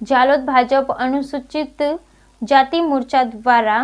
જાલોદ ભાજપ અનુસૂચિત જાતિ મોરચા દ્વારા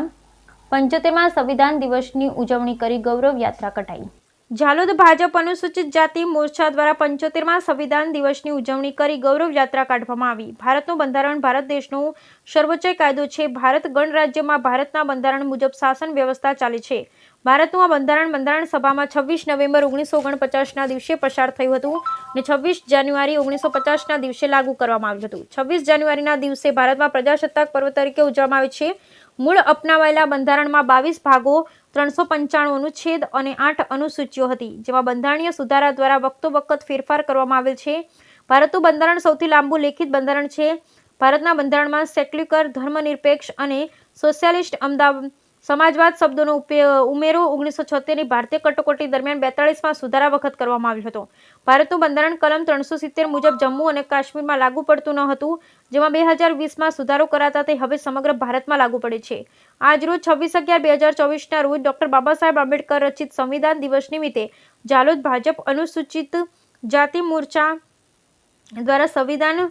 75મા સંવિધાન દિવસની ઉજવણી કરી ગૌરવ યાત્રા કઢાઈ। જાલોદ ભાજપ અનુસૂચિત જાતિ મોરચા દ્વારા 75મા સંવિધાન દિવસની ઉજવણી કરી ગૌરવ યાત્રા કાઢવામાં આવી। ભારતનું બંધારણ ભારત દેશનો સર્વોચ્ચ કાયદો છે। ભારત ગણરાજ્યમાં ભારતના બંધારણ મુજબ શાસન વ્યવસ્થા ચાલે છે। ભારતનું આ બંધારણ સભામાં 26 નવેમ્બર 1949ના દિવસે પસાર થયું હતું અને 26 જાન્યુઆરી 1950ના દિવસે લાગુ કરવામાં આવ્યું હતું। 26 જાન્યુઆરીના દિવસે ભારતમાં પ્રજાસત્તાક પર્વ તરીકે ઉજવવામાં આવે છે। મૂળ અપનાવાયેલા બંધારણમાં 22 ભાગો, 395 અનુચ્છેદ અને 8 અનુસૂચિઓ હતી, જેમાં બંધારણીય સુધારા દ્વારા વખતો-વખત ફેરફાર કરવામાં આવેલ છે। ભારતનું બંધારણ સૌથી લાંબુ લેખિત બંધારણ છે। ભારતના બંધારણમાં સેક્યુલર, ધર્મનિરપેક્ષ અને સોશિયાલિસ્ટ સમાજવાદ શબ્દોનો ઉમેરો 1976ની ભારતીય કટોકટી દરમિયાન 42માં સુધારા વખત કરવામાં આવ્યો હતો। ભારતનું બંધારણ કલમ 370 મુજબ જમ્મુ અને કાશ્મીરમાં લાગુ પડતું ન હતું, જેમાં 2020માં સુધારો કરાતા તે હવે સમગ્ર ભારતમાં લાગુ પડે છે। આજરોજ 26/11/2024ના રોજ ડોક્ટર બાબાસાહેબ આંબેડકર રચિત સંવિધાન દિવસ નિમિત્તે જાલોદ ભાજપ અનુસૂચિત જાતિ મોરચા દ્વારા સંવિધાન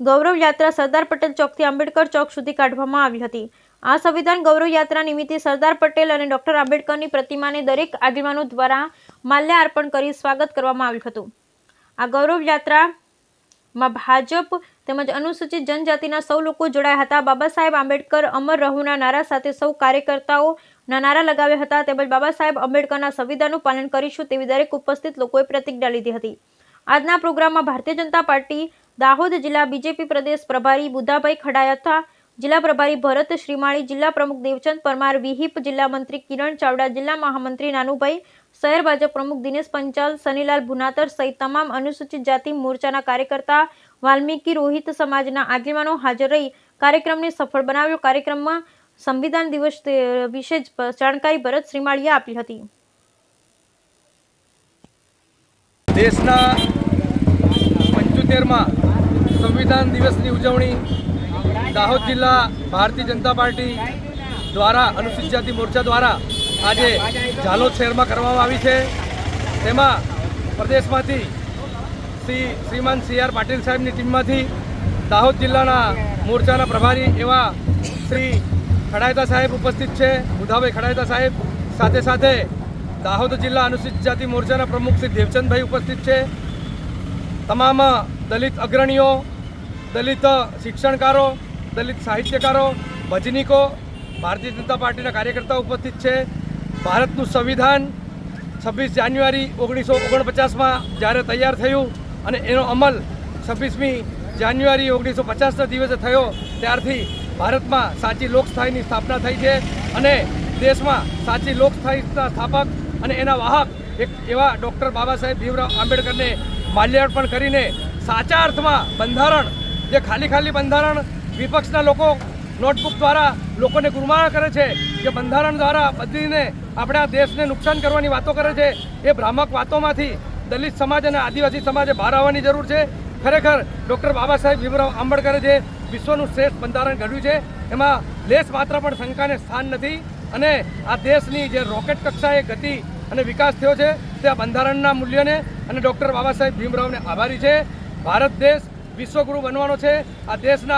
ગૌરવ યાત્રા સરદાર પટેલ ચોકથી આંબેડકર ચોક સુધી કાઢવામાં આવી હતી। આ સંવિધાન ગૌરવ યાત્રા નિમિત્તે સરદાર પટેલ અને ડોક્ટર આંબેડકરની પ્રતિમાને દરેક આગેવાનો દ્વારા માલ્યાર્પણ કરી સ્વાગત કરવામાં આવ્યું હતું। આ ગૌરવ યાત્રામાં ભાજપ તેમજ અનુસૂચિત જનજાતિના સૌ લોકો જોડાયા હતા। બાબા સાહેબ આંબેડકર અમર રહુના નારા સાથે સૌ કાર્યકર્તાઓના નારા લગાવ્યા હતા, તેમજ બાબા સાહેબ આંબેડકરના સંવિધાનનું પાલન કરીશું તેવી દરેક ઉપસ્થિત લોકોએ પ્રતિજ્ઞા લીધી હતી। આજના પ્રોગ્રામમાં ભારતીય જનતા પાર્ટી દાહોદ જિલ્લા બીજેપી પ્રદેશ પ્રભારી બુધાભાઈ ખડાયા, જિલ્લા પ્રભારી ભરત શ્રીમાળી, જિલ્લા પ્રમુખ દેવચંદ પરમાર, વિહિપ જિલ્લા મંત્રી કિરણ ચાવડા, જિલ્લા મહામંત્રી નાનુભાઈ, શહેર ભાજપ પ્રમુખ દિનેશ પંચાલ, સનીલાલ ભુનાતર સહિત તમામ અનુસૂચિત જાતિ મોરચાના કાર્યકર્તા, વાલ્મીકી રોહિત સમાજના આગેવાનો હાજર રહી કાર્યક્રમને સફળ બનાવ્યો। કાર્યક્રમમાં સંવિધાન દિવસ વિશે જાણકારી ભરત શ્રીમાળીએ આપી હતી। દેશના 75મા સંવિધાન દિવસની ઉજવણી દાહોદ જિલ્લા ભારતીય જનતા પાર્ટી દ્વારા અનુસૂચિત જાતિ મોરચા દ્વારા આજે જાલોદ શહેરમાં કરવામાં આવી છે। તેમાં પ્રદેશમાંથી શ્રીમાન CR પાટીલ સાહેબની ટીમમાંથી દાહોદ જિલ્લાના મોરચાના પ્રભારી એવા શ્રી ખડાયતા સાહેબ ઉપસ્થિત છે, બુધાભાઈ ખડાયતા સાહેબ, સાથે સાથે દાહોદ જિલ્લા અનુસૂચિત જાતિ મોરચાના પ્રમુખ શ્રી દેવચંદભાઈ ઉપસ્થિત છે। તમામ દલિત અગ્રણીઓ, દલિત શિક્ષણકારો, દલિત સાહિત્યકારો, ભજનીકો, ભારતીય જનતા પાર્ટીના કાર્યકર્તાઓ ઉપસ્થિત છે। ભારતનું સંવિધાન 26 જાન્યુઆરી 1949માં જ્યારે તૈયાર થયું અને એનો અમલ 26મી જાન્યુઆરી 1950ના દિવસે થયો, ત્યારથી ભારતમાં સાચી લોકશાહીની સ્થાપના થઈ છે અને દેશમાં સાચી લોકશાહીના સ્થાપક અને એના વાહક એક એવા ડૉક્ટર બાબા સાહેબ ભીમરાવ આંબેડકરને માલ્યાર્પણ કરીને સાચા અર્થમાં બંધારણ, જે ખાલી બંધારણ વિપક્ષના લોકો નોટબુક દ્વારા લોકોને ગુરમાણ કરે છે, કે બંધારણ દ્વારા બદલીને આપણા દેશને નુકસાન કરવાની વાતો કરે છે, એ ભ્રામક વાતોમાંથી દલિત સમાજ અને આદિવાસી સમાજે બહાર આવવાની જરૂર છે। ખરેખર ડૉક્ટર બાબા સાહેબ ભીમરાવ આંબેડકરે જે વિશ્વનું શ્રેષ્ઠ બંધારણ ઘડ્યું છે એમાં લેશ માત્ર પણ શંકાને સ્થાન નથી અને આ દેશની જે રોકેટ કક્ષાએ ગતિ અને વિકાસ થયો છે તે આ બંધારણના મૂલ્યને અને ડૉક્ટર બાબા સાહેબ ભીમરાવને આભારી છે। ભારત દેશ વિશ્વગુરુ બનવાનો છે। આ દેશના